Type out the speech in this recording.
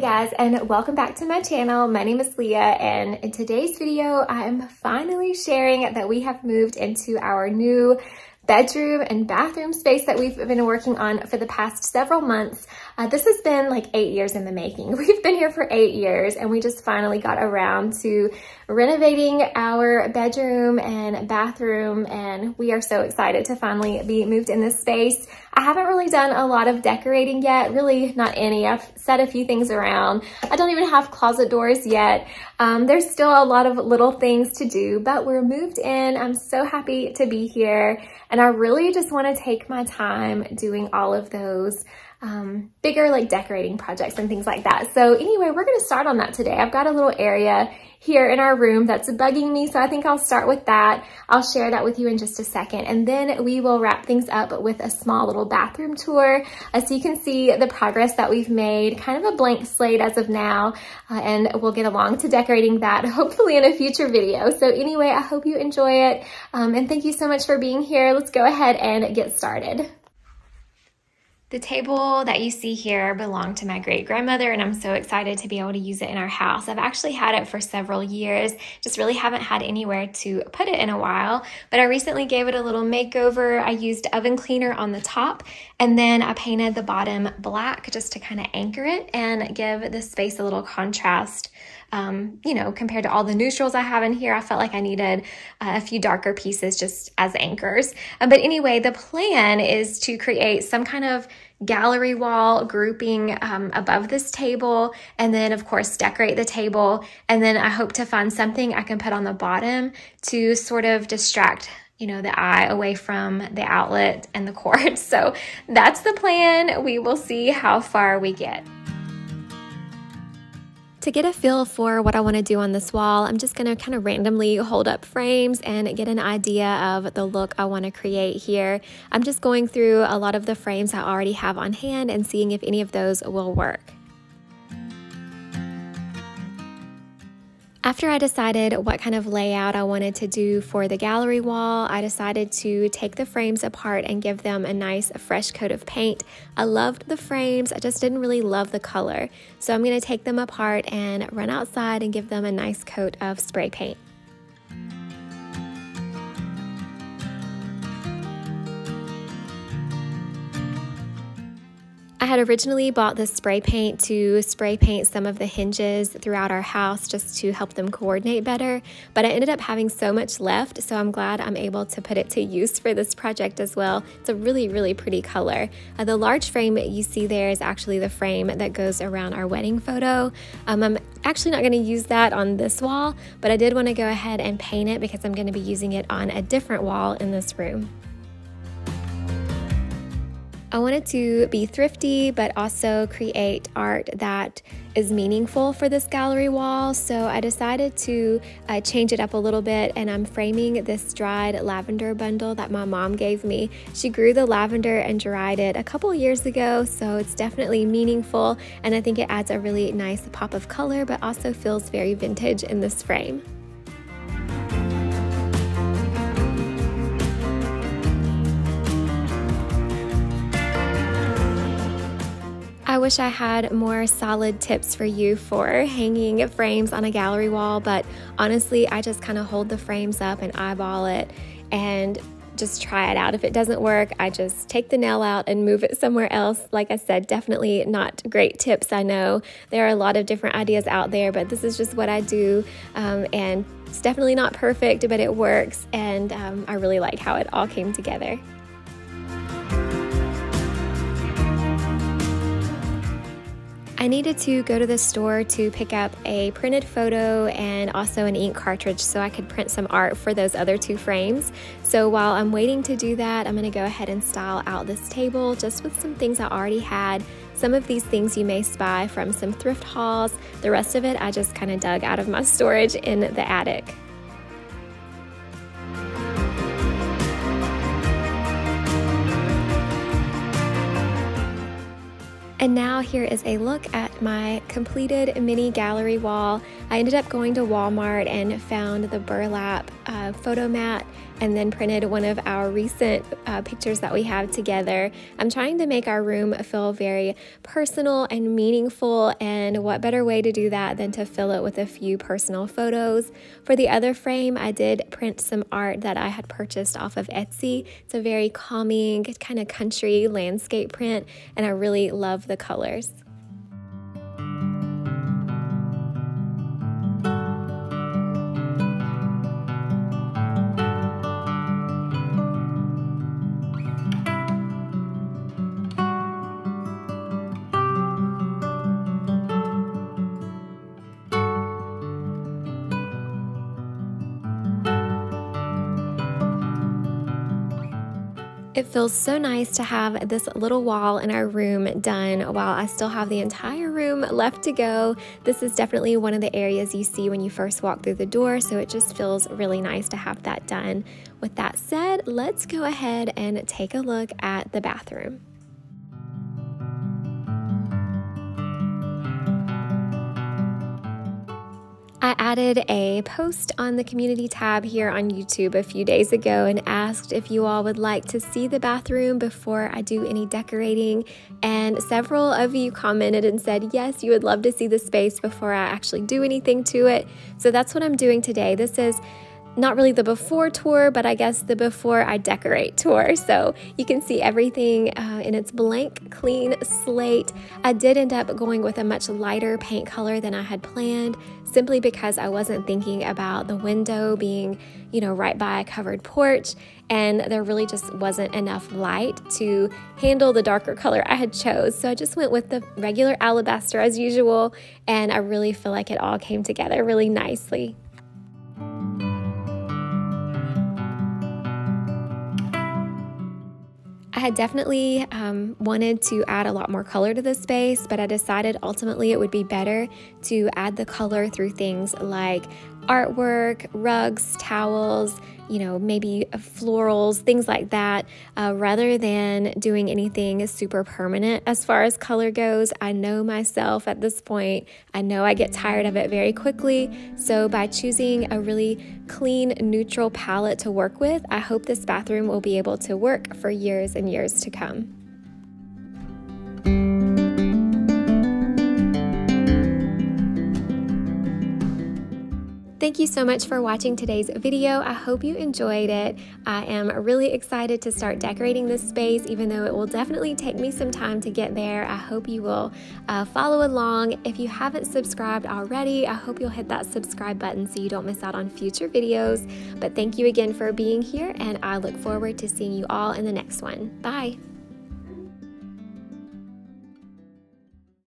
guys, and welcome back to my channel. My name is Leah, and in today's video I'm finally sharing that we have moved into our new bedroom and bathroom space that we've been working on for the past several months. This has been like 8 years in the making. We've been here for 8 years, and we just finally got around to renovating our bedroom and bathroom, and we are so excited to finally be moved in this space. I haven't really done a lot of decorating yet, really not any. I've set a few things around. I don't even have closet doors yet. There's still a lot of little things to do, but we're moved in. I'm so happy to be here, and I really just want to take my time doing all of those bigger like decorating projects and things like that. So anyway, we're going to start on that today. I've got a little area here in our room that's bugging me, so I think I'll start with that. I'll share that with you in just a second, and then we will wrap things up with a small little bathroom tour so you can see the progress that we've made, kind of a blank slate as of now, and we'll get along to decorating that hopefully in a future video. So anyway, I hope you enjoy it, and thank you so much for being here. Let's go ahead and get started. The table that you see here belonged to my great-grandmother, and I'm so excited to be able to use it in our house. I've actually had it for several years, just really haven't had anywhere to put it in a while, but I recently gave it a little makeover. I used oven cleaner on the top, and then I painted the bottom black just to kind of anchor it and give this space a little contrast. You know, compared to all the neutrals I have in here, I felt like I needed a few darker pieces just as anchors. But anyway, the plan is to create some kind of gallery wall grouping above this table, and then of course decorate the table, and then I hope to find something I can put on the bottom to sort of distract the eye away from the outlet and the cord. So that's the plan. We will see how far we get. To get a feel for what I want to do on this wall, I'm just going to kind of randomly hold up frames and get an idea of the look I want to create here. I'm just going through a lot of the frames I already have on hand and seeing if any of those will work. After I decided what kind of layout I wanted to do for the gallery wall, I decided to take the frames apart and give them a nice fresh coat of paint. I loved the frames, I just didn't really love the color. So I'm going to take them apart and run outside and give them a nice coat of spray paint. I had originally bought this spray paint to spray paint some of the hinges throughout our house just to help them coordinate better, but I ended up having so much left, so I'm glad I'm able to put it to use for this project as well. It's a really, really pretty color. The large frame you see there is actually the frame that goes around our wedding photo. I'm actually not going to use that on this wall, but I did want to go ahead and paint it because I'm going to be using it on a different wall in this room. I wanted to be thrifty, but also create art that is meaningful for this gallery wall, so I decided to change it up a little bit, and I'm framing this dried lavender bundle that my mom gave me. She grew the lavender and dried it a couple years ago, so it's definitely meaningful, and I think it adds a really nice pop of color, but also feels very vintage in this frame. I wish I had more solid tips for you for hanging frames on a gallery wall, but honestly, I just kind of hold the frames up and eyeball it and just try it out. If it doesn't work, I just take the nail out and move it somewhere else. Like I said, definitely not great tips. I know there are a lot of different ideas out there, but this is just what I do, and it's definitely not perfect, but it works, and I really like how it all came together. I needed to go to the store to pick up a printed photo and also an ink cartridge so I could print some art for those other two frames. So while I'm waiting to do that, I'm going to go ahead and style out this table just with some things I already had. Some of these things you may spy from some thrift hauls. The rest of it I just kind of dug out of my storage in the attic. And now here is a look at my completed mini gallery wall. I ended up going to Walmart and found the burlap photo mat and then printed one of our recent pictures that we have together. I'm trying to make our room feel very personal and meaningful, and what better way to do that than to fill it with a few personal photos. For the other frame, I did print some art that I had purchased off of Etsy. It's a very calming, kind of country landscape print, and I really love the colors. It feels so nice to have this little wall in our room done while I still have the entire room left to go. This is definitely one of the areas you see when you first walk through the door, so it just feels really nice to have that done. With that said, let's go ahead and take a look at the bathroom. I added a post on the community tab here on YouTube a few days ago and asked if you all would like to see the bathroom before I do any decorating, and several of you commented and said yes, you would love to see the space before I actually do anything to it. So that's what I'm doing today. This is not really the before tour, but I guess the before I decorate tour. So you can see everything in its blank, clean slate. I did end up going with a much lighter paint color than I had planned, simply because I wasn't thinking about the window being, right by a covered porch, and there really just wasn't enough light to handle the darker color I had chose. So I just went with the regular alabaster as usual, and I really feel like it all came together really nicely. I had definitely wanted to add a lot more color to the space, but I decided ultimately it would be better to add the color through things like artwork, rugs, towels, maybe florals, things like that, rather than doing anything super permanent as far as color goes. I know myself at this point. I know I get tired of it very quickly. So by choosing a really clean, neutral palette to work with, I hope this bathroom will be able to work for years and years to come. Thank you so much for watching today's video. I hope you enjoyed it. I am really excited to start decorating this space, even though it will definitely take me some time to get there. I hope you will follow along. If you haven't subscribed already, I hope you'll hit that subscribe button so you don't miss out on future videos. But thank you again for being here, and I look forward to seeing you all in the next one. Bye.